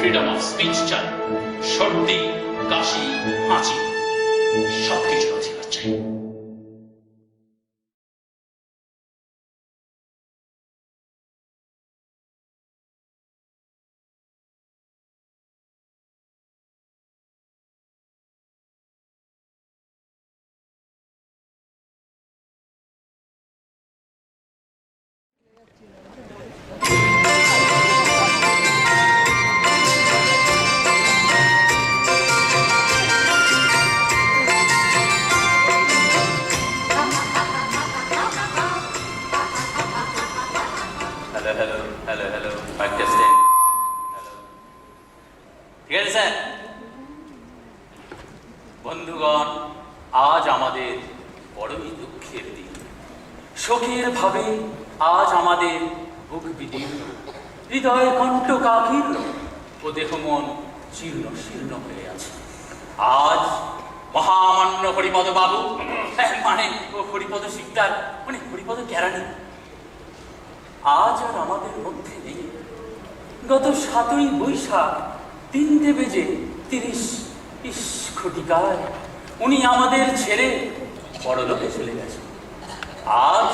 freedom of speech চাই, সর্দি, কাশি, হাঁচি সবকিছু অধিকার চাই। বন্ধুগণ, আজ আমাদের বড়ই দুঃখের দিন। শোকের ভাবে আজ আমাদের বুক বিদীর্ণ, হৃদয় কণ্ঠ কাকীর্ণ ও দেহ মন জীর্ণ শীর্ণ হয়ে আছে। আজ মহামান্য হরিপদ বাবু, মানে ও হরিপদ শিকদার, মানে হরিপদ কেরানি আজ আর আমাদের মধ্যে নেই। গত ৭ই বৈশাখ ৩:30 ঘটিকায় উনি আমাদের ছেড়ে পরলোকে চলে গেছেন। আজ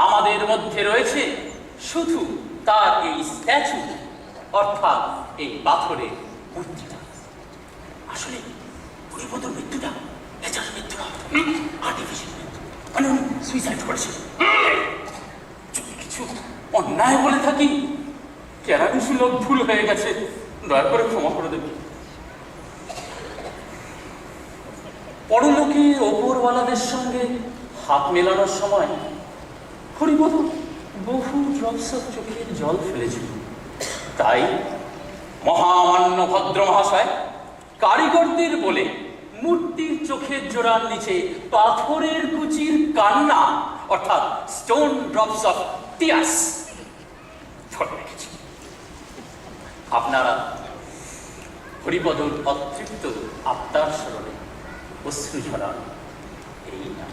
আমাদের মধ্যে রয়েছে শুধু তার এই স্ট্যাচু, অর্থাৎ এই পাথরের মূর্তিটা। আসলে হরিপদর মৃত্যুটা এটার মৃত্যু না, আর্টিফিশিয়াল মৃত্যু, মানে উনি সুইসাইড করেছেন। যদি কিছু অন্যায় বলে থাকি, কেরানি সুলভ ভুল হয়ে গেছে, দয়া করে ক্ষমা করে দেবে। পরলোকে ওপরওয়ালাদের সঙ্গে হাত মেলানোর সময় হরিপদ বহু ড্রপস অফ চোখের জল ফেলেছিল। তাই মহামান্য ভদ্র মহাশয় কারিগরদের বলে মূর্তির চোখের জোড়ার নিচে পাথরের কুচির কান্না, অর্থাৎ স্টোন ড্রপস অফ টিয়ার্স ধরে রেখেছি। আপনারা হরিপদর অতৃপ্ত আত্মার স্মরণে অশ্রু ঝরান এই নাম।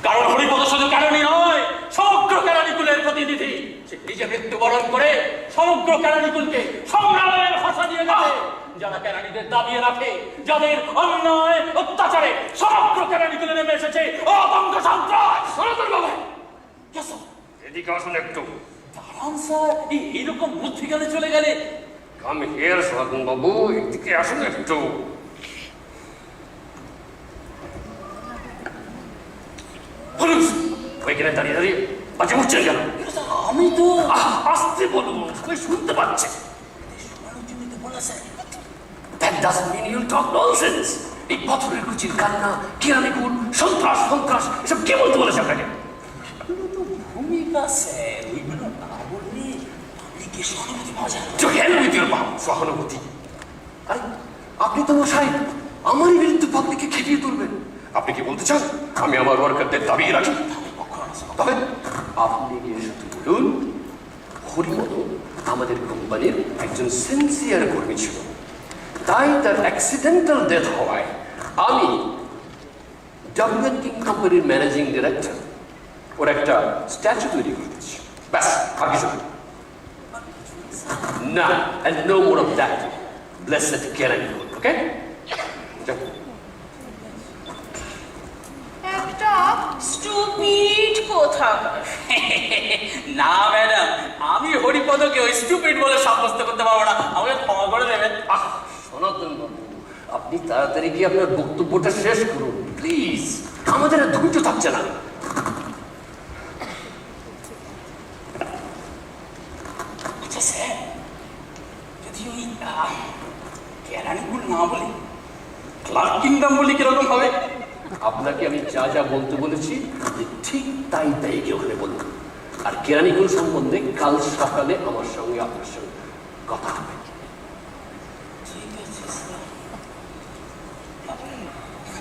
কারণ হরিপদ শুধু কেরানি নয়, সমগ্র কেরানিকুলের প্রতিনিধি। সে নিজে মৃত্যুবরণ করে সমগ্র কেরানিকুলকে সংগ্রামের ভাষা দিয়ে গেছে। যারা কেরানিদের দাবিয়ে রাখে, যাদের অন্যায় অত্যাচারে সমগ্র কেরানিকুলে নেমে এসেছে অবঙ্গ সন্ত্রাস। এদিকে আসুন একটু। দাঁড়ান স্যার, এইরকম বুদ্ধি গেলে চলে গেলে। কাম হিয়ার সনাতন বাবু, এদিকে আসুন একটু। ওইখানে দাঁড়িয়ে দাঁড়িয়ে বাজে উঠছেন কেন? আমি তো আসতে বলবো, সবাই শুনতে পাচ্ছে। That doesn't mean you'll talk nonsense. এই পাথরের কুচির কান্না, কেরানিকুল, সন্ত্রাস সন্ত্রাস এসব কে বলতে বলেছে আপনাকে? ভূমিকা স্যার, ওইগুলো না বললে পাবলিকে সহানুভূতি পাওয়া যায়। To hell with your mouth, সহানুভূতি। আরে আপনি তো মশাই আমারই বিরুদ্ধে পাবলিককে খেপিয়ে তুলবেন। আপনি কি বলতে চান আমি আমার ওয়ার্কারদের দাবিয়ে রাখি? তবে আপনি গিয়ে শুধু বলুন হরিপদ আমাদের কোম্পানির একজন সিনসিয়ার কর্মী ছিল, তাই তার অ্যাক্সিডেন্টাল ডেথ হওয়ায় আমি ডাব্লিউএন কিং কোম্পানির ম্যানেজিং ডিরেক্টর ওর একটা স্ট্যাচু তৈরি করে দিচ্ছি। ব্যাস, আর কিছু না। and no more of that blessed Keranikull, okay? একটা স্টুপিড কোথাকার। না ম্যাডাম, আমি হরিপদকে ওই স্টুপিড বলে সাব্যস্ত করতে পারবো না, আমাকে ক্ষমা করে দেবেন। সনাতন বাবু, আপনি তাড়াতাড়ি গিয়ে আপনার বক্তব্যটা শেষ করুন প্লিজ, আমাদের আর ধৈর্য থাকছে না। আচ্ছা স্যার, যদি ওই কেরানিকুল না বলে ক্লার্ক কিংডম বলি কিরকম হবে? আপনাকে আমি যা যা বলতে বলেছি ঠিক তাই তাই কি ওখানে বলুন। আর কেরানিকুল সম্বন্ধে কাল সকালে আমার সঙ্গে আপনার সঙ্গে কথা হবে। ঠিক আছে স্যার।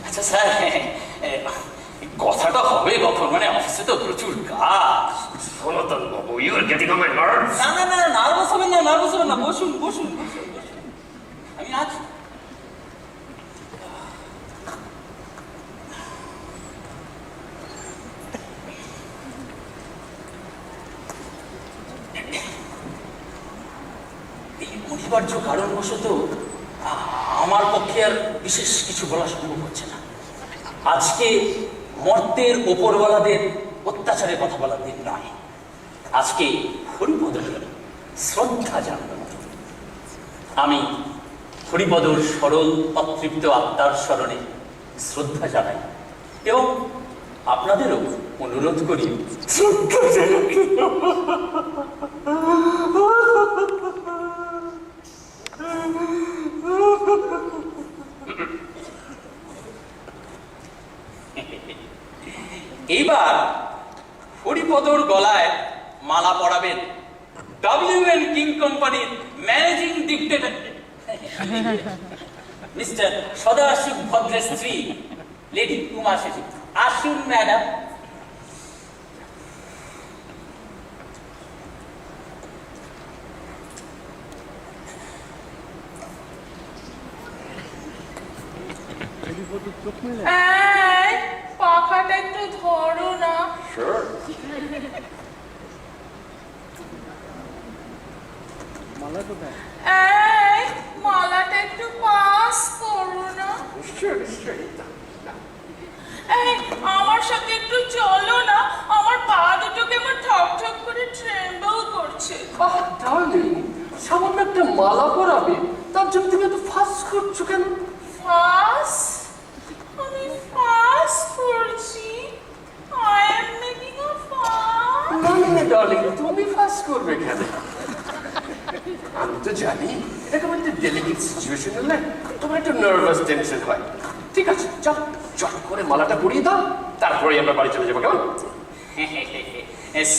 আচ্ছা স্যার, কথাটা হবে কখন? মানে অফিসে তো প্রচুর কাজ। সনাতন বাবু, you are getting on my nerves. না না না, নার্ভাস হবেন না, নার্ভাস হবেন না, বসুন বসুন বসুন বসুন, আমি আছি। এই অনিবার্য কারণবশত আমার পক্ষে আর বিশেষ কিছু বলা সম্ভব হচ্ছে না। আজকে মর্তের ওপরওয়ালাদের অত্যাচারের কথা বলার দিন নয়, আজকে হরিপদকে শ্রদ্ধা জানানোর দিন। আমি হরিপদর সরল অতৃপ্ত আত্মার স্মরণে শ্রদ্ধা জানাই এবং আপনাদেরও অনুরোধ করি শ্রদ্ধা জানাতে। এইবার হরিপদর গলায় মালা পরাবেন ডাব্লিউএন কিং কোম্পানির ম্যানেজিং ডিরেক্টর মিস্টার সদাশিব ভদ্রের স্ত্রী লেডি উমা শেঠি। আসুন ম্যাডাম। পাখাটা একটু ধরো না। মালাটা একটু পাস করো না। আমার সাথে একটু চলো না, আমার পা দুটো কেমন ঠক ঠক করে ট্রেম্বল করছে। সামান্য একটা মালা পরাবে, তার জন্য তুমি এত ফাঁস করছো কেন? ফাস? আমি ফাস করছি? I am making a fuss. না ডার্লিং, তুমি ফাঁস করবে কেন? আমি তো জানি এরকম একটা ডেলিকেট সিচুয়েশন হলে তোমার একটু নার্ভাস টেনশন হয়। ঠিক আছে, চল চট করে মালাটা পরিয়ে দাও, তারপরে আমরা বাড়ি চলে যাবো, কেমন?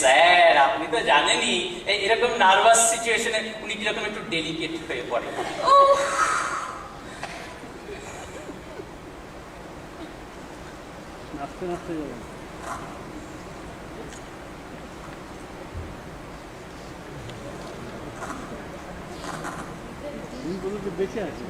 স্যার, আপনি তো জানেনই এরকম নার্ভাস সিচুয়েশনে উনি কিরকম একটু ডেলিকেট হয়ে পড়ে। নাচতে নাচতে যাবেন। তুমি বলো যে বেঁচে আছে।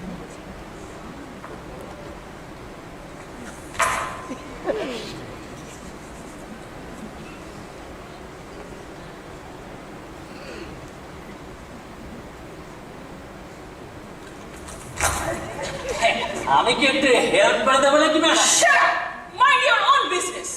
আমি কি একটু হেল্প করে দেবো নাকি madam? Shut up! Mind your own business.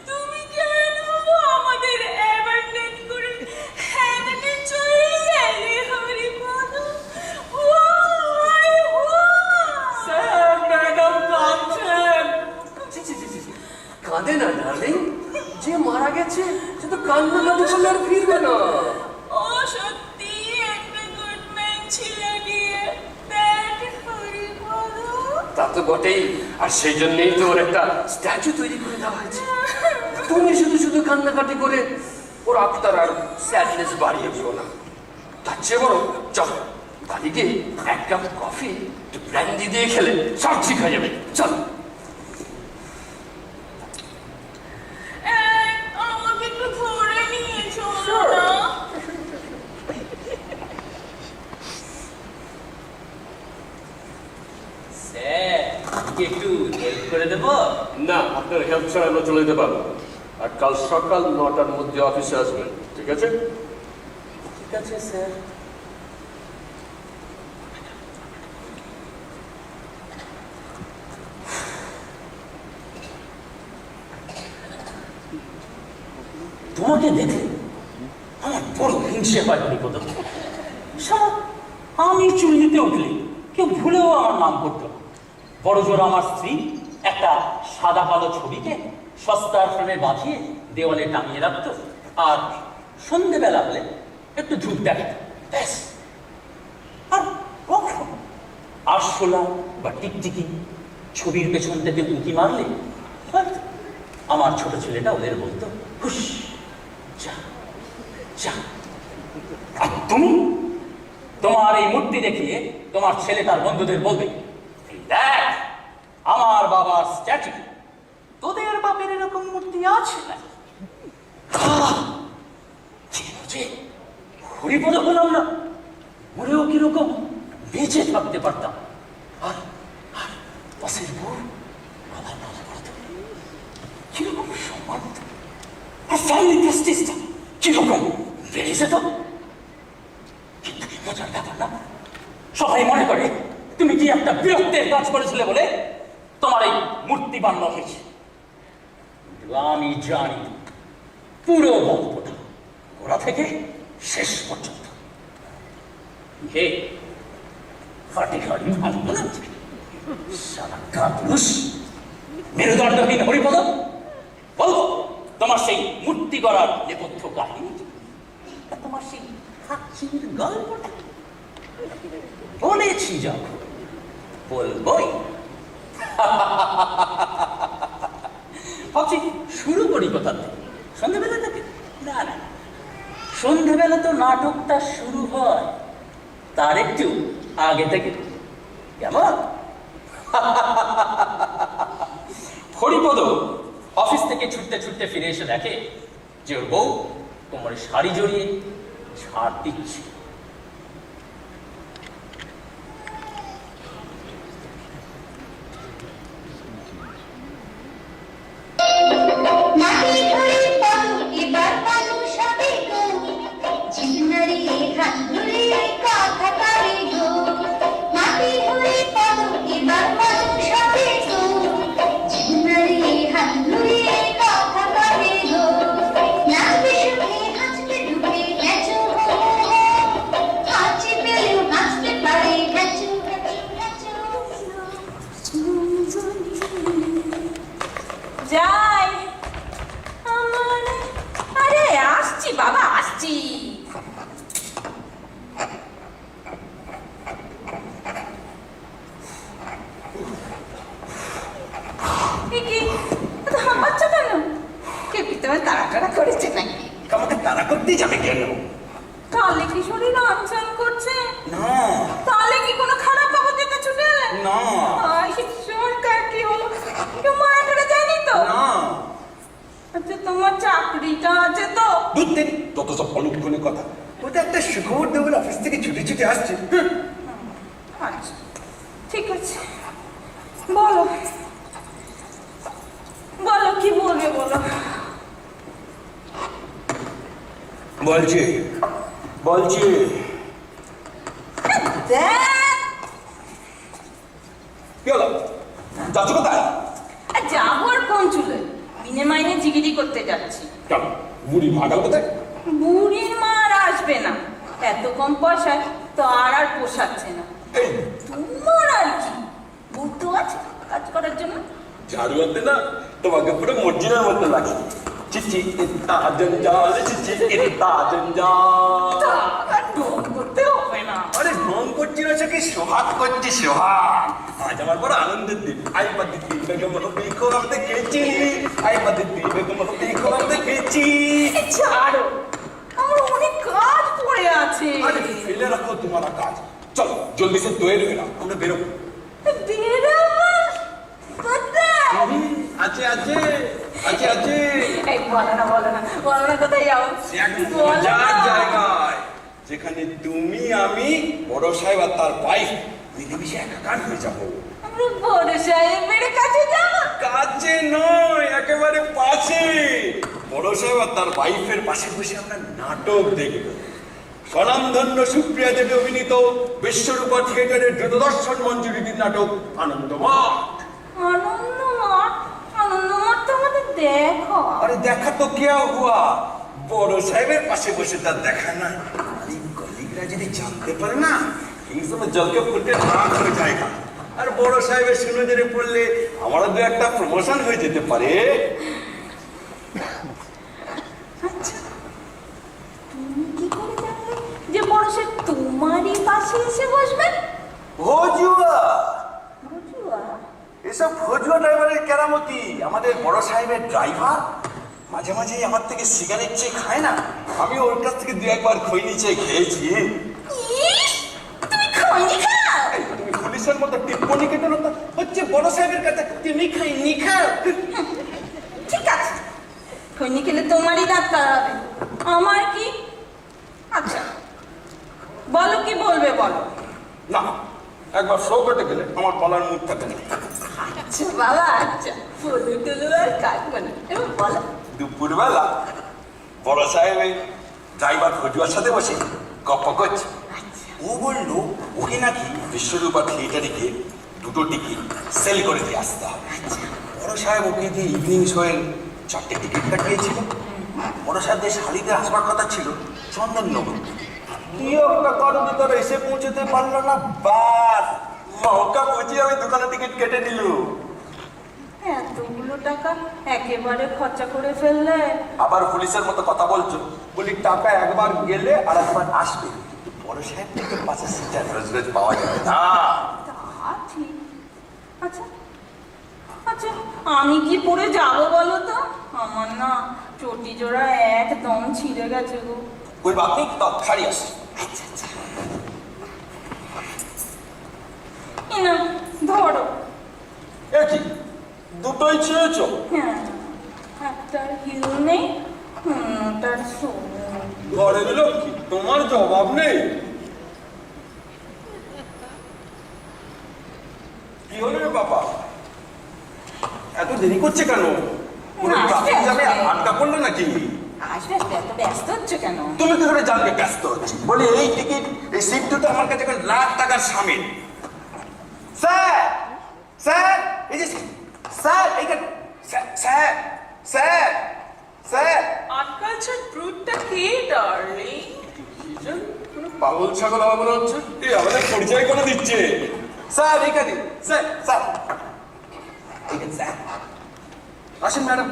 তুমি কেন আমাদের abandon করে heaven-এ চলে গেলে হরিপদ? Why? স্যার, ম্যাডাম কাঁদছেন। কাঁদে না ডার্লিং, যে মারা গেছে সে তো কান্না না করলে আর ফিরবে না। ও সত্যি একটা গুড ম্যান ছিল ডিয়ার, দ্যাট হরিপদ। তা তো বটেই, আর সেই জন্যই তো ওর একটা স্ট্যাচু তৈরি করে দেওয়া হয়েছে। তুমি শুধু শুধু কান্নাকাটি করে ওর আত্মার আর স্যাডনেস বাড়িয়ে দিও না। তার চেয়ে বরং চল বাড়ি গিয়ে এক কাপ কফি একটু ব্র্যান্ডি দিয়ে খেলে সব ঠিক হয়ে যাবে। চল। এই, আমাকে একটু ধরে নিয়ে চলো না। স্যার কি একটু হেল্প করে দেব? না, আপনার হেল্প ছাড়া আমরা চলে যেতে পারবো। আর কাল সকাল 9টার মধ্যে অফিসে আসবেন, ঠিক আছে? ঠিক আছে স্যার। তোমাকে দেখে আমার বড় হিংসে হয় হরিপদ। শালা, আমি চুল দিতে উঠলে কেউ ভুলেও আমার নাম করতো না। বড় জোর আমার স্ত্রী একটা সাদা কালো ছবিকে সস্তার ফ্রেমে বাঁধিয়ে দেওয়ালে টাঙিয়ে রাখতো, আর সন্ধেবেলা হলে একটু ধূপ দেখাতো, ব্যাস। আর কখন আরশোলা বা টিকটিকি ছবির পেছন থেকে উঁকি মারলে হয়তো আমার ছোট ছেলেটা ওদের বলতো, হুস, যা যা। আর তুমি তোমার এই মূর্তি দেখিয়ে তোমার ছেলে তার বন্ধুদের বলবে, "এই দেখ আমার বাবার স্ট্যাচু, তোদের বাপের এরকম মূর্তি আছে না?" হরিপদ বললাম না, মরেও কিরকম বেঁচে থাকতে পারতাম। আর আর বসের বউ গলায় মালা পড়তো, কিরকম সম্মান হতো। আর ফ্যামিলি প্রেস্টিজটা কিরকম বেড়ে যেত। কিন্তু কি মজার ব্যাপার না, সবাই মনে করে তুমি কি একটা বিরক্তের কাজ করেছিলে বলে তোমার এই মূর্তি বানানো হয়েছে। কিন্তু আমি জানি পুরো গল্পটা গোড়া থেকে শেষ পর্যন্ত। হে ফাটিখারি ভালো না, সারা কাপুরুষ মেরুদণ্ডহীন হরিপদ, বলবো তোমার সেই মূর্তি গড়ার নেপথ্য কাহিনী, তোমার সেই হাসির গল্পটা বলেছি যখন বলবই। ভাবছি শুরু করি কোথা থেকে, সন্ধ্যাবেলা থেকে? না না, সন্ধ্যাবেলা তো নাটকটা শুরু হয় তার একটু আগে থেকে। কেমন? হরিপদ অফিস থেকে ছুটতে ছুটতে ফিরে এসে দেখে যে ওর বউ কোমরে শাড়ি জড়িয়ে ঝাড় দিচ্ছে। মাটি ধরে পড়ো এবার মানুষ হবে গো, ঝিনারি হাত ধরে কথা করে গো। মাটি ধরে পড়ো এবার মানুষ হবে গো, ঝিনারি হাত ধরে কথা করে গো। নাচবে সুখে হাসবে দুঃখে নেচো হো হো, হাঁচি পেলেও হাসতে পারে নেচো নেচো নেচো। যাই আমার, আরে আসছি বাবা, আসছি। কি হাঁপাচ্ছ কেন? কে কি তোমার তাড়াটাড়া করেছে নাকি? আমাকে তাড়া করতেই যাবে কেন? তাহলে কি শরীর অঞ্চল করছে? না তাহলে কি কোনো খারাপ খবর দিতে ছুটে এলে? না সরকার কি হলো? কেউ মারা করে যায়নি তো? না, আচ্ছা তোমার চাকরিটা আছে তো? বুঝতেন তত সব অলক্ষণের কথা। ওটা একটা সুখবর দেবো বলে অফিস থেকে ছুটে ছুটে আসছে। আচ্ছা ঠিক আছে, বলো বলো কি বলবে বলো। বলছি বলছি দেখ, কি হলো, যাচ্ছ কোথায়? আর যাবো আর কোন চুলে, বিনে মাইনে জিগিরি করতে যাচ্ছি। কেন বুড়ি ভাগাল কোথায়? বুড়ির মা আর আসবে না, এত কম পয়সায় তো আর পোষাচ্ছে না। এই তোমার আর কি, বুদ্ধ আছে কাজ করার জন্য। ঝাড়ু হাতে না তোমাকে পুরো মর্জিনার মতো লাগে। চিচি ইত্তা জঞ্জাল, চিচি ইত্তা জঞ্জাল। আর ঢোক করতে হবে না। আরে ঢং করছি না, সে কি সোহাগ করছি সোহাগ। আজ আমার বড় আনন্দের দিন আই বাদিতি বেগম দেখো আমি দেখেছি আই বাদিতি বেগম দেখো আমি দেখেছি ছাড়ো আমার অনেক কাজ পড়ে আছে আরে ফেলে রাখো তোমার কাজ চলো জলদি সে তৈরি হয়ে নাও আমরা বেরোবো বেরোবো কোথায় আছে আছে আছে আছে এই বলো না কোথায় যাও একদম বলো না। মজার জায়গায় যেখানে তুমি আমি বড় সাহেব আর তার ওয়াইফ মিলেমিশে একাকার হয়ে যাবো আমরা বড় সাহেবের কাছে যাবো কাছে নয় একেবারে পাশে বড় সাহেব আর তার ওয়াইফের পাশে বসে আমরা নাটক দেখব স্বনামধন্য সুপ্রিয়া দেবী অভিনীত বিশ্বরূপা থিয়েটারের দূরদর্শন মঞ্জুরিদির নাটক আনন্দমঠ আনন্দমঠ তো আমাদের দেখো আরে দেখা তো কেয়া হুয়া বড় সাহেবের পাশে বসে তার দেখা না আরে কলিগরা যদি জানতে পারে না এই সময় জলকে ফুটে রাগ হয়ে যায়গা আর বড় সাহেবের সুনজরে পড়লে আমারও দু একটা প্রমোশন হয়ে যেতে পারে আচ্ছা তুমি কি করে জানলে যে বড় সাহেব তোমারই পাশে এসে বসবেন ভজুয়া বুঝুয়া এসব ভজুয়া ড্রাইভারের কেরামতি আমাদের বড় সাহেবের ড্রাইভার মাঝে মাঝে আমার থেকে সিগারেট চেয়ে খায় না আমি ওর কাছ থেকে দু একবার খৈনি চেয়ে খেয়েছি তুমি খৈনি খাও এই, তুমি পুলিশের মতো টিপ্পনি কেটে না তো হচ্ছে বড় সাহেবের কাছে তুমি খৈনি খাও ঠিক আছে খৈনি খেলে তোমারই দাঁত কাটাবে আমার কি আচ্ছা বলো কি বলবে বলো না একবার শো কেটে গেলে আমার বলার মুখ থাকে না আচ্ছা বাবা আচ্ছা বলো টুলু আর কাটবো না এবার বলো দুপুরবেলা বড় সাহেব ড্রাইভার ভজুয়ার সাথে বসে গপ্প করছে ও বললো ওকে নাকি বিশ্বরূপা থিয়েটারে গিয়ে দুটো টিকিট সেল করে দিয়ে আসতে হবে বড় সাহেব ওকে দিয়ে ইভিনিং শোয়ের 4টে টিকিট কাটিয়েছিল বড় সাহেবদের শাড়িতে আসবার কথা ছিল চন্দননগর কি একটা কারণে তারা এসে পৌঁছতে পারলো না বাস মৌকা বুঝিয়ে আমি দোকানে টিকিট কেটে নিল এতগুলো টাকা একেবারে খরচা করে ফেললে আবার পুলিশের মতো কথা বলছো বলি টাকা একবার গেলে আর একবার আসবে বড় সাহেব থেকে পাশে সিটটা রোজ রোজ পাওয়া যাবে না তা ঠিক আচ্ছা আচ্ছা আমি কি পরে যাবো বলো তো আমার না চটি জোড়া একদম ছিঁড়ে গেছে গো ওই বাকি তত শাড়ি আসে আচ্ছা আচ্ছা এই নাও, ধরো এ কি দুটোই ছিঁড়েছো হ্যাঁ একটার হিল নেই অন্যটার সোল ঘরের লক্ষ্মী তোমার জবাব নেই কি হলো রে বাবা এত দেরি করছে কেন কোনো না, ট্রাফিক জ্যামে আসবে। আটকা পড়লো নাকি আসবে আসবে এত ব্যস্ত হচ্ছে কেন তুমি কি করে জানবে ব্যস্ত হচ্ছে বলি এই টিকিট এই সিট দুটো আমার কাছে এখন লাখ টাকার সামিল স্যার স্যার এই যে স্যার এইখানে স্যার স্যার স্যার স্যার আজকালকার ব্রুটটা কে ডার্লিং কোনো পাগল ছাগল আমার মনে হচ্ছে এই আমাদের পরিচয় করে দিচ্ছে স্যার এইখানে স্যার স্যার এইখানে স্যার আসেন ম্যাডাম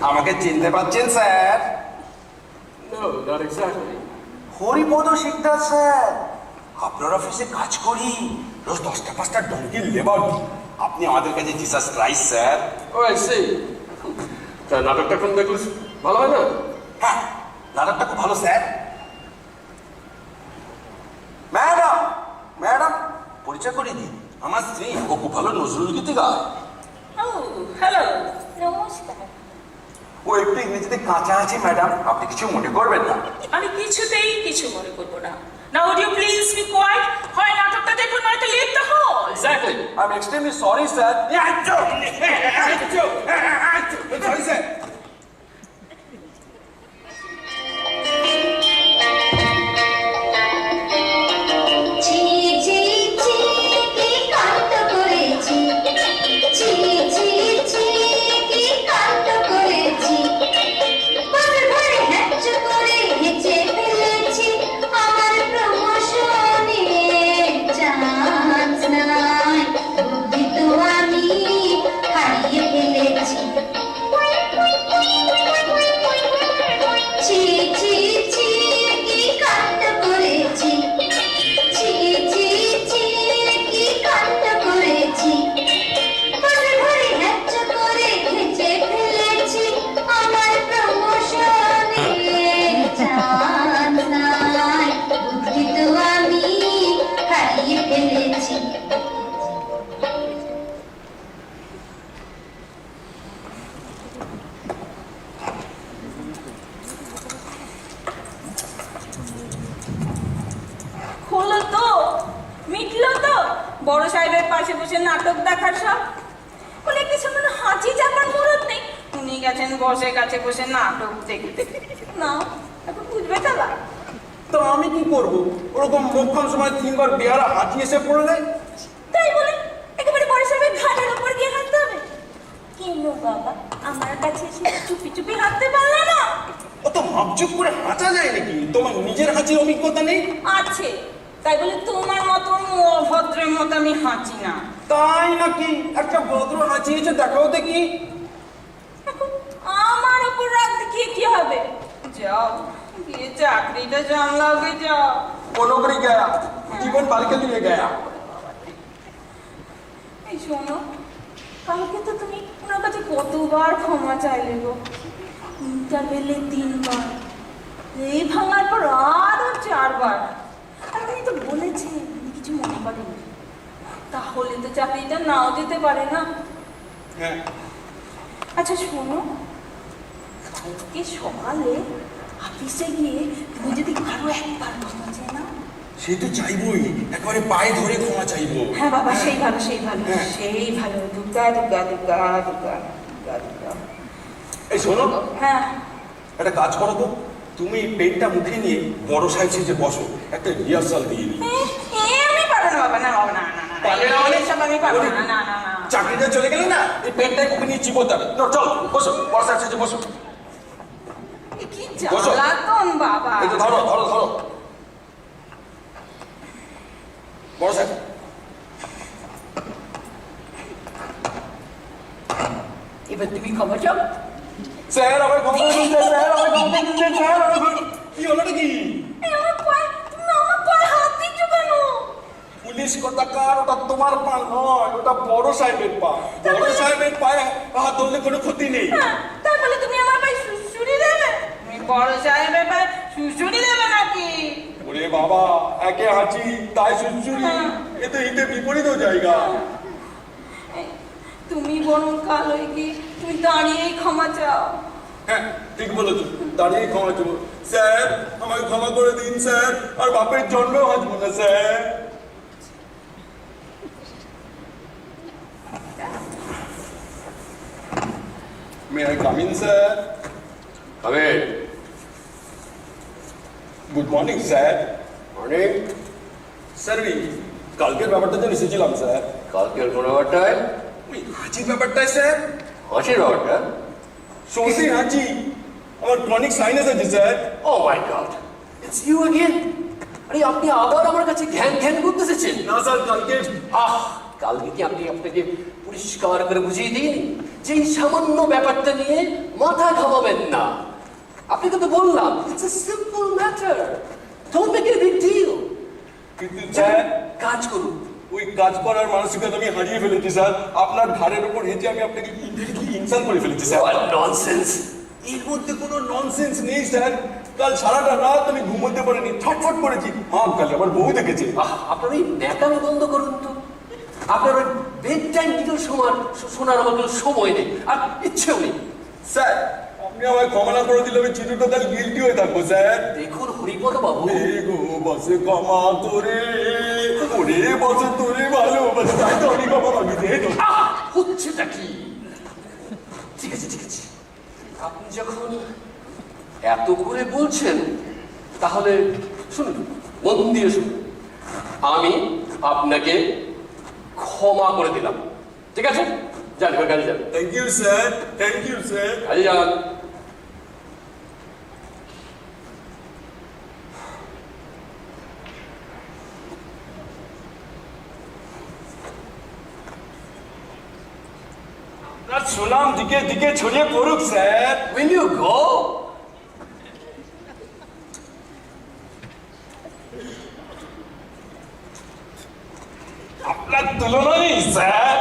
আমাকে চিনতে পারছেন sir No, not exactly. Haripada Sikdar sir আপনার অফিসে কাজ করি রোজ 10টা 5টা ডঙ্কির লেবার আপনি আমাদের কাছে Jesus Christ sir Oh, I see. তা নাটকটা কোন দেখলে ভালো হয় না? হ্যাঁ নাটকটা খুব ভালো স্যার ম্যাডাম ম্যাডাম পরিচয় করে দিন আমার স্ত্রী ও খুব ভালো নজরুল গীতি গায় ও হ্যালো নমস্কার ও একটু ইংরেজিতে কাঁচা আছে ম্যাডাম আপনি কিছু মনে করবেন না আমি কিছুতেই কিছু মনে করবো না now would you please be quiet হয় নাটকটা দেখুন নয়তো leave the hall Exactly. I'm extremely sorry, sir. Sorry, sir. ছি ছি ছি কি কাণ্ড করেছি ছি ছি ছি কি কাণ্ড করেছি বাসর ঘরে হ্যাচ করে হেঁচে ফেলেছি আমার প্রমোশনে চান্স নাই বুদ্ধি তো আমি হারিয়ে ফেলেছি বড় সাহেবের পাশে বসে নাটক দেখার সব? বলে একটি সামনে হাঁচি চাপার মুরত নেই, উনি গেছেন বসে কাছে বসে নাটক দেখতে। না, এখন বুঝবে খেলা। তো আমি কি করব? ওরকম মোক্ষম সময় তিনবার বেয়ারা হাঁটি এসে পড়লে? তাই বলে একেবারে বড় সাহেবের ঘাড়ের উপর গিয়ে হাঁটতে হবে? কেন বাবা, আমার কাছে এসে চুপি চুপি হাঁটতে পারলে না? অত মাপচুপ করে হাঁটা যায় নাকি? তোমার নিজের হাঁচির অভিজ্ঞতা নেই? আছে, তাই বলে তোমার মতো অভদ্রের মতো আমি হাঁচি না। তাই নাকি? একটা ভদ্র হাঁচি এসে দেখাও দেখি। আমার উপর রাগ দেখিয়ে কি হবে? যাও, গিয়ে চাকরিটা জানলাগে যাও। নৌকরি গয়া, জীবন বালকে দিয়ে গয়া। এই শোনো, কালকে তো তুমি ওনার কাছে কতবার ক্ষমা চাইলে গো? ইন্টারভেলে 3 বার, এই ভাঙার পর আরো 4 বার। আর উনি তো বলেছে উনি কিছু মনে করেন, তাহলে তো চাকরিটা নাও দিতে পারে না। হ্যাঁ, আচ্ছা শোনো, কালকে সকালে অফিসে গিয়ে তুমি যদি আরো একবার ক্ষমা চাই না? সে তো চাইবই, একেবারে পায়ে ধরে ক্ষমা চাইবো। হ্যাঁ বাবা, সেই ভালো, সেই ভালো, হ্যাঁ। সেই ভালো। দুর্গা দুর্গা দুর্গা দুর্গা দুর্গা দুর্গা। এই শোনো, হ্যাঁ, একটা কাজ করো তো, তুমি পেনটা মুখে নিয়ে বড় সাহেব সেজে বসো, একটা রিহার্সাল দিয়ে দিই। আমি পারবো না বাবা, না বাবা, না না না, পারবে না মানে? এসব আমি পারবো না, না না না। চাকরিটা চলে গেলে না, এই পেনটাই মুখে নিয়ে চিবোতে হবে। না, চল বসো, বড় সাহেব সেজে বসো। এ কি বসো। জ্বালাতন বাবা। এই তো ধরো ধরো ধরো। বড় সাহেব, এবার তুমি ক্ষমা চাও। স্যার আমার ক্ষমা করে দিন, স্যার আমার ক্ষমা করে দিন, স্যার আমার কি হলো নাকি? এই আমার পায়ে, তুমি আমার পায়ে হাত দিচ্ছ কেন? পুলিশ কথাকার, ওটা তোমার পা নয়, ওটা বড় সাহেবের পা। বড় সাহেবের পায়ে হাত ধরলে কোনো ক্ষতি নেই। হ্যাঁ, তাই বলে তুমি আমার পায়ে সুড়সুড়ি দেবে? তুমি বড় সাহেবের পায়ে সুড়সুড়ি দেবে নাকি? ওরে বাবা, একে হাঁচি তাই সুচুরি, এ তো হিতে বিপরীত জায়গা। এই, তুমি বরং কাল হয়ে গিয়ে তুমি দাঁড়িয়েই ক্ষমা চাও। হ্যাঁ ঠিক বলেছো, দাঁড়িয়ে ক্ষমা চাবো। স্যার আমাকে ক্ষমা করে দিন স্যার, আর বাপের জন্মেও হাঁচবো না sir. May I come in sir? তবে গুড মর্নিং স্যার। অনেক স্যার ওই কালকের ব্যাপারটা জন্য এসেছিলাম স্যার। কালকের কোনো ব্যাপারটায় ওই হাঁচির ব্যাপারটাই স্যার। হাসির ব্যাপারটা? সর্দি হাঁচি, আমার ক্রনিক সাইনাস আছে স্যার। Oh my God, it's you again. আরে আপনি আবার আমার কাছে ঘ্যান ঘ্যান করতে এসেছেন? না স্যার, কালকে কালকে কি আপনি আপনাকে পরিষ্কার করে বুঝিয়ে দিন যে এই সামান্য ব্যাপারটা নিয়ে মাথা ঘামাবেন না? আপনাকে তো বললাম it's a simple matter, don't make it big deal. কিন্তু স্যার কাজ করুন। ওই কাজ করার মানসিকতা আমি হারিয়ে ফেলেছি স্যার। আপনার ঘাড়ের উপর হেঁটে আমি আপনাকে ইনডিরেক্টলি ইনসাল্ট করে ফেলেছি স্যার। What nonsense! এর মধ্যে কোনো ননসেন্স নেই স্যার। কাল সারাটা রাত আমি ঘুমোতে পারিনি, ছটফট করেছি। হ্যাঁ, কাল আমার বউ দেখেছে। আপনার ওই ন্যাকামি বন্ধ করুন তো। আপনার ওই বেড টাইম ডিটেল শোনার আমার কোনো সময় নেই, আর ইচ্ছেও নেই। স্যার আপনি আমায় ক্ষমা না করে দিলে আমি চিরটা তাহলে গিল্টি হয়ে থাকবো স্যার। দেখুন হরিপদ বাবু, গো বসে ক্ষমা করে, ওরে বসে তোরে ভালোবাসে, তাই তো আমি ক্ষমা মাগি দে। হচ্ছেটা কি? ঠিক আছে ঠিক আছে, আপনি যখন এত করে বলছেন তাহলে শুনুন, মন দিয়ে শুনুন। আমি আপনাকে ক্ষমা করে দিলাম, ঠিক আছে? যান, এবার কাজে যান। Thank you sir, thank you sir. কাজে যান। আপনার সুনাম দিকে দিকে ছড়িয়ে পড়ুক স্যার। Will you go? আপনার তুলনা নেই স্যার।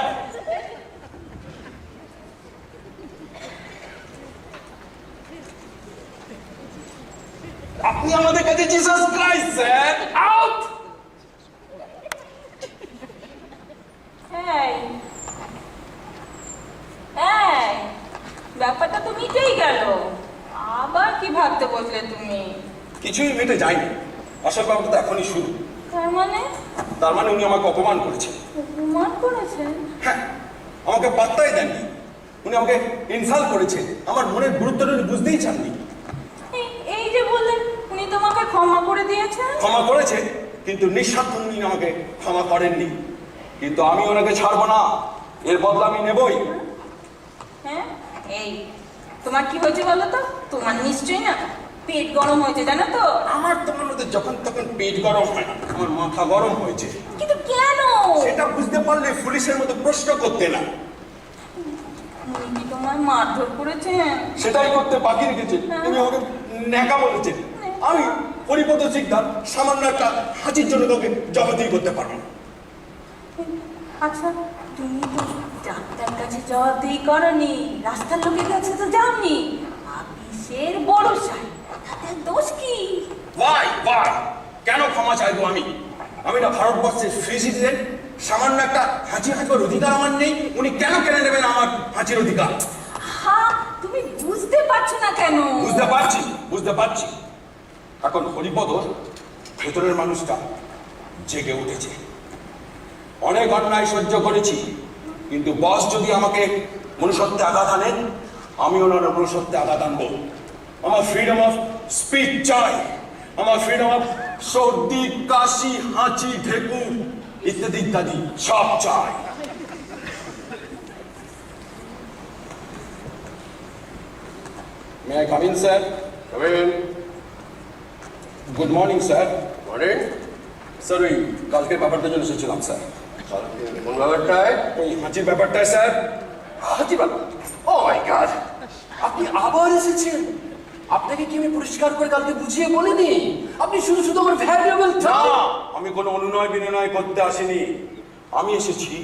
আপনি আমাদের কাছে জিসাস ক্রাইস্ট স্যার। আউট! এই, এই, ব্যাপারটা তো মিটেই গেল, আবার কি ভাবতে বসলে তুমি? কিছুই মিটে যায়নি, আসল ব্যাপারটা তো এখনই শুরু। তার মানে উনি আমাকে অপমান করেছেন। অপমান করেছেন? হ্যাঁ, আমাকে পাত্তাই দেননি। উনি আমাকে ইনসাল্ট করেছেন। আমার মনের গুরুত্বটা উনি বুঝতেই চাননি। এই যে বললেন উনি তোমাকে ক্ষমা করে দিয়েছেন। ক্ষমা করেছে, কিন্তু নিঃস্বার্থ উনি আমাকে ক্ষমা করেননি। কিন্তু আমি ওনাকে ছাড়বো না, এর বদলা আমি নেবই। হ্যাঁ, এই তোমার কি হয়েছে বলো তো? তোমার নিশ্চয়ই না পেট গরম হয়েছে, জানো তো? আমার তোমার মধ্যে যখন তখন পেট গরম হয় না, আমার মাথা গরম হয়েছে। কিন্তু কেন? সেটা বুঝতে পারলে পুলিশের মতো প্রশ্ন করতে না। উনি কি তোমার মারধর করেছেন? সেটাই করতে বাকি রেখেছে। তুমি আমাকে ন্যাকা বলেছেন। আমি হরিপদ শিকদার সামান্য একটা হাঁচির জন্য তোকে জবাবদিহি করতে পারবো না। আচ্ছা, তুমি তো ডাক্তার কাছে জবাবদিহি করনি, রাস্তার লোকের কাছে তো যাওনি, আপিসের বড় সাহেব, তাতে দোষ কি? ওয়াই কেন ক্ষমা চাইবো আমি? আমি না ভারতবর্ষের ফ্রি সিটিজেন। সামান্য একটা হাঁচি হাঁচবার অধিকার আমার নেই। উনি কেন কেড়ে নেবেন আমার হাঁচির অধিকার? হ্যাঁ, তুমি বুঝতে পারছো না কেন? বুঝতে পারছি। এখন হরিপদ ভেতরের মানুষটা জেগে উঠেছে। অনেক অন্যায় সহ্য করেছি, কিন্তু বস যদি আমাকে মনুষ্যত্বে আঘাত আনেন, আমি ওনার মনুষ্যত্বে আঘাত আনবো। আমার ফ্রিডম অফ স্পিচ চাই। আমার ফ্রিডম অফ সর্দি, কাশি, হাঁচি, ঢেকুর ইত্যাদি ইত্যাদি সব চাই। May I come in, sir? Come in. Good morning, sir. Morning. Sir, ওই কালকের ব্যাপারটার জন্য এসেছিলাম স্যার। কোন ব্যাপারটায়? ওই হাঁচির ব্যাপারটায় স্যার। হাঁচি ব্যাপার? ও মাই গড, আপনি আবার এসেছেন? আপনাকে কি আমি পরিষ্কার করে কালকে বুঝিয়ে বলিনি? আপনি শুধু শুধু আমার ভ্যালুয়েবল না, আমি কোনো অনুনয় বিনয় করতে আসিনি। আমি এসেছি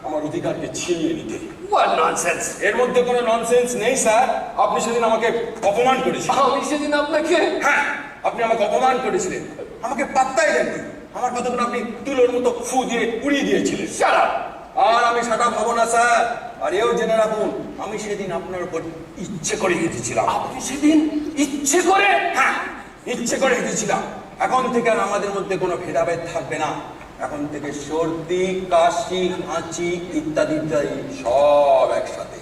আমার অধিকারকে ছিনিয়ে নিতে। What nonsense! এর মধ্যে কোনো ননসেন্স নেই স্যার। আপনি সেদিন আমাকে অপমান করেছিলেন। আমি সেদিন আপনাকে... হ্যাঁ, আপনি আমাকে অপমান করেছিলেন। আমাকে পাত্তাই দেননি। আমার কথাগুলো আপনি তুলোর মতো ফু দিয়ে উড়িয়ে দিয়েছিলেন। Shut up! আর আমি সেটা ভাবো না স্যার। আর এও জেনে রাখুন, আমি সেদিন আপনার উপর ইচ্ছে করে হেঁটেছিলাম। আপনি সেদিন ইচ্ছে করে? হ্যাঁ, ইচ্ছে করে হেঁটেছিলাম। এখন থেকে আর আমাদের মধ্যে কোনো ভেদাভেদ থাকবে না। এখন থেকে সর্দি, কাশি, হাঁচি ইত্যাদি ইত্যাদি সব একসাথে।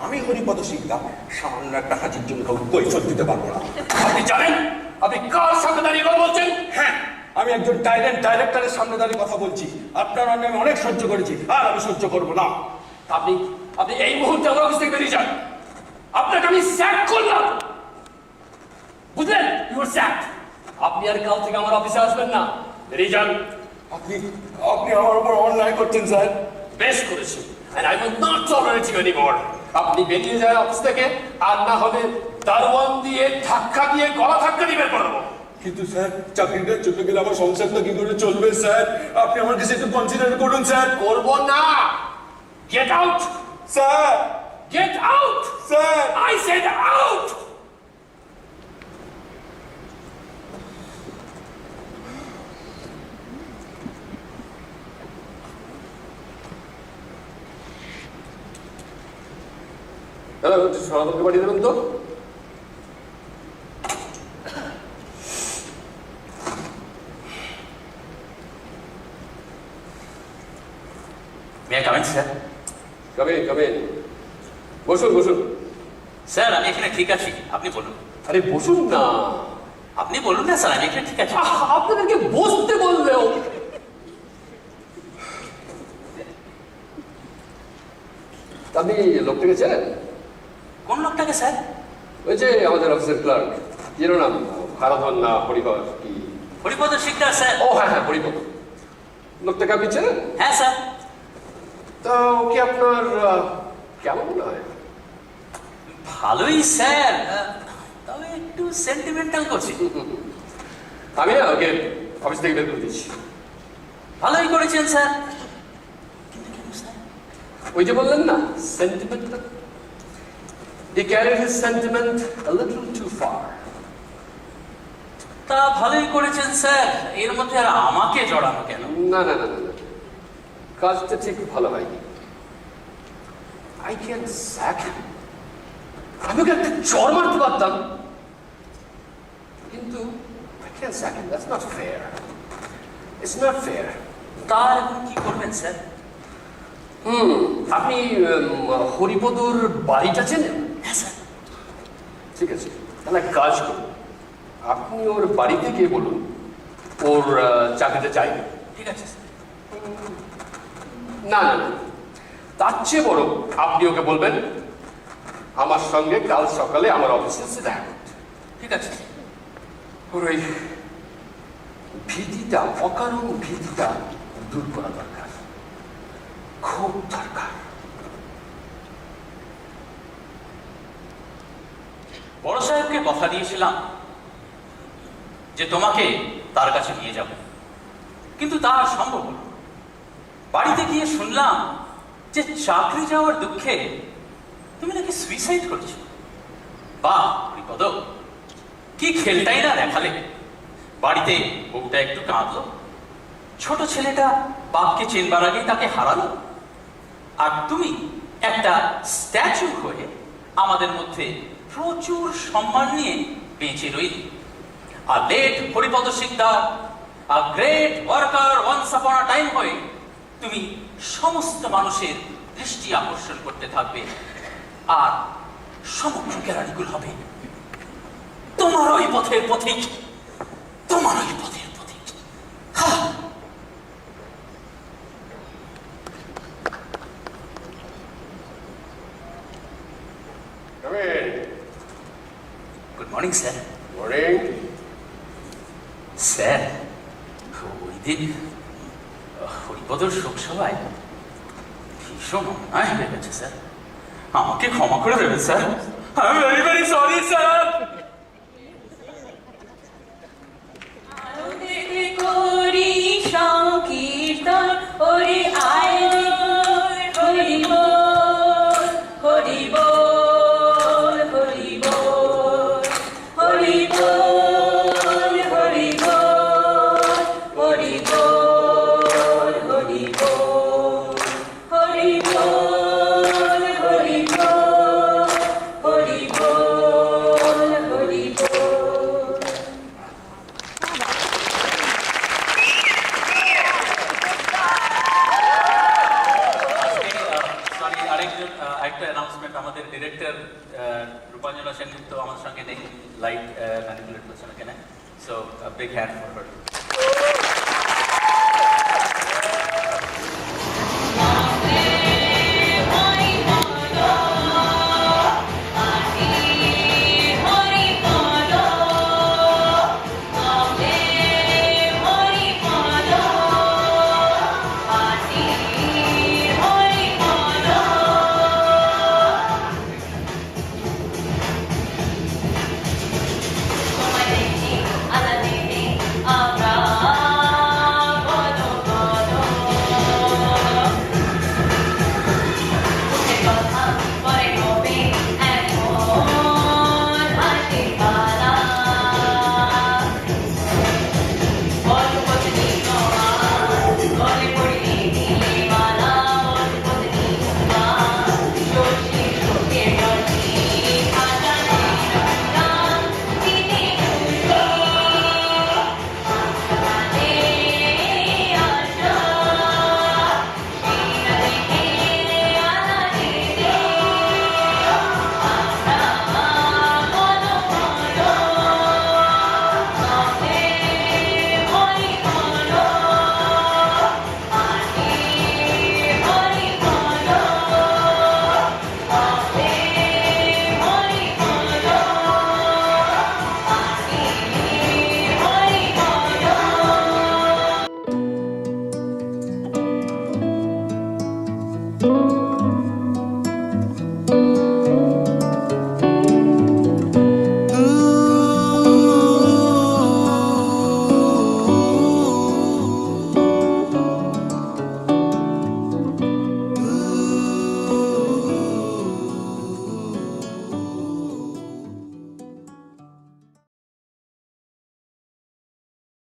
আমি হরিপদ শিকদার সামান্য একটা হাঁচির জন্য কৈফিয়ত দিতে পারবো না। আপনি জানেন আপনি কার সামনে দাঁড়িয়ে কথা বলছেন? হ্যাঁ, আমি একজন ডাইরেক্টরের সামনে দাঁড়িয়ে কথা বলছি। আপনার অন্যায় আমি অনেক সহ্য করেছি, আর আমি সহ্য করবো না। আপনি আপনি এই মুহূর্তে আমার অফিস থেকে বেরিয়ে যান। আপনাকে আমি স্যাক করলাম, বুঝলেন? You are sack. আপনি আর কাল থেকে আমার অফিসে আসবেন না, বেরিয়ে যান। আপনি আমার উপর অন্যায় করছেন স্যার। বেশ করেছেন, and I will not tolerate you anymore. আপনি বেরিয়ে যান অফিস থেকে, আর না হলে দারোয়ান দিয়ে ধাক্কা দিয়ে গলা ধাক্কা দিয়ে বের করে দেবো। কিন্তু স্যার, চাকরিটা চলে গেলে আমার সংসারটা কি করে চলবে স্যার? আপনি আমার কাছে একটু কনসিডার করুন স্যার। করবো না। Get out sir, get out sir. I said out! Hello, সনাতনকে পাঠিয়ে দেবেন তো। May I come in, sir? Come in, বসুন বসুন। স্যার, আমি এখানে ঠিক আছি, আপনি বলুন। আরে বসুন না। আপনি বলুন না স্যার, আমি এখানে ঠিক আছি। আপনাদেরকে বসতে বললেও। আপনি লোকটাকে চেনেন? কোন লোকটাকে স্যার? ওই যে আমাদের অফিসের ক্লার্ক, এর নাম ভারধন না হরিহর কি? হরিপদ শিকদার স্যার। ও হ্যাঁ হ্যাঁ, হরিপদ। লোকটাকে আপনি চেনেন? হ্যাঁ স্যার। তো কি আপনার কেমন মনে হয়? ভালোই স্যার, তবে একটু সেন্টিমেন্টাল করছি। আমি না ওকে অফিস থেকে বের করে দিচ্ছি। ভালোই করেছেন স্যার, কিন্তু কেন স্যার? ওই যে বললেন না, sentimental. He carried his sentiment a little too far. তা ভালোই করেছেন স্যার, এর মধ্যে আর আমাকে জড়ানো কেন? না না না না না, কাজটা ঠিক ভালো হয়নি। I can't sack him. আমি ওকে একটা চড় মারতে পারতাম, কিন্তু I can't sack him. That's not fair. It's not fair. তা এখন কি করবেন স্যার? আপনি হরিপদর বাড়িটা চেনেন? হ্যাঁ স্যার। ঠিক আছে, তাহলে এক কাজ করুন, আপনি ওর বাড়িতে গিয়ে বলুন ওর চাকরিতে চাই। ঠিক আছে স্যার। না না না, তার চেয়ে বড় আপনি ওকে বলবেন আমার সঙ্গে কাল সকালে আমার অফিসে এসে দেখা করতে। ঠিক আছে স্যার। ওর ওই ভীতিটা, অকারণ ভীতিটা দূর করা দরকার, খুব দরকার। বড় সাহেবকে কথা দিয়েছিলাম যে তোমাকে তার কাছে নিয়ে যাব, কিন্তু তা আর সম্ভব হলো না। বাড়িতে গিয়ে শুনলাম যে চাকরি যাওয়ার দুঃখে তুমি নাকি সুইসাইড করছো। বাহ হরিপদ, কি খেলটাই না দেখালে। বাড়িতে বউটা একটু কাঁদলো, ছোট ছেলেটা বাপকে চেনবার আগেই তাকে হারালো, আর তুমি একটা স্ট্যাচু হয়ে আমাদের মধ্যে প্রচুর সম্মান নিয়ে বেঁচে রইলি। আর late Haripada Sikdar, a great worker once upon a time হয়ে তুমি সমস্ত মানুষের দৃষ্টি আকর্ষণ করতে থাকবে, আর সমগ্র গ্যালারিগুল হবে তোমার ওই পথের পথিক, তোমার ওই পথের পথিক। Good morning sir. Morning. Sir, ওই দিন হরিপদর শোকসভায় ভীষণ অন্যায় হয়ে গেছে স্যার, আমাকে ক্ষমা করে দেবেন sir. I am very very sorry sir. করি সংকীর্তন ওরে আয় রে হরি বল, হরি বল, হরি বল, হরি বল, হরি বল, হরি বল, হরি বল, হরি বল, হরি বল, হরি বল, হরি বল। সরি, আরেকটা অ্যানাউন্সমেন্ট, আমাদের ডিরেক্টর রূপাঞ্জনা সেনগুপ্ত আমার সঙ্গে নেই, লাইট ম্যানিপুলেট করছে না কেন, so big hand for her.